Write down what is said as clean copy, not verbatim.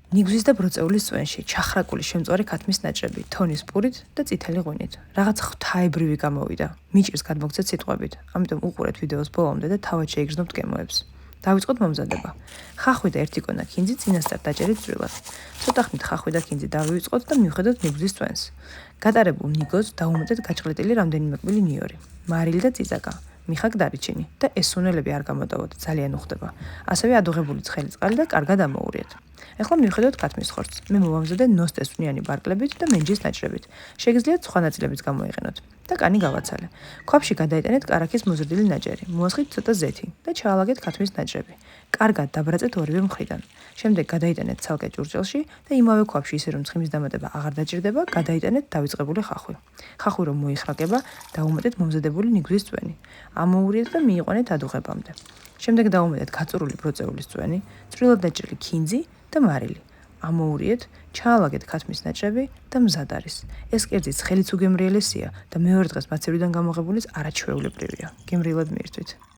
ნიგვის და ბროწეულის წვენში, ჩახრაკული შემწვარი ქათმის ნაჭრები, თონის პურით და წითელი ღვინით. რაღაც ღვთაებრივი გამოვიდა. მიჭირს გადმოგცეთ სიტყვებით, ამიტომ უყურეთ ვიდეოს ბოლომდე და თავად შეიგრძნობთ გემოებს. დავიწყოთ მომზადება. ხახვი და 1 კონა ქინძი წინასწარ დაჭერით წვრილად. ცოტა ხნით ხახვი და ქინძი დავივიწყოთ და მივხედოთ ნიგვის წვენს. გატარებულ ნიგოს დავუმეტეთ გაჭყლეტილი რამდენიმე კვილი ნიორი, მარილი და წიწაკა. მიხაკ დარიჩინი და ეს სუნელები არ გამოდავოთ, ძალიან უხდება. ასევე ადუღებული ცხელი წყალი და კარგად ამოურიეთ. ეხლა მივხედოთ ქათმის ხორცს. მე მოვამზადე ნოსტეს წვნიანი ბარკლებით და მენჯის ნაჭრებით. შეგიძლიათ სხვა ნაწილებიც გამოიყენოთ და კანი გავაცალე. ქვაბში გადაიტანეთ კარაქის მოზრდილი ნაჭერი, მოასხით ცოტა ზეთი და ჩაალაგეთ ქათმის ნაჭრები. კარგად დაბრაწეთ ორივე მხრიდან. შემდეგ გადაიტანეთ ცალკე ჭურჭელში და იმავე ქვაბში ისე რომ ცხიმის დამატება აღარ დაჭირდება, გადაიტანეთ დავიწყებული ხახვი. ხახვი რომ მოიხრაკება, დავუმეტეთ მომზადებული ნიგვის წვენი. ამოურიეთ და მიიყვანეთ ადუღებამდე. შემდეგ დავუმეტეთ გაწურული ბროწეულის წვენი, წვრილად დაჭრილი ქინძი და მარილი. ამოურიეთ, ჩაალაგეთ ქათმის ნაჭრები და მზად არის. ეს კერძიც ხელიც უგემრიელესია და მეორე დღეს მაცევრიდან გამოღებულიც არაჩვეულებრივია. გემრიელად მიირთვით.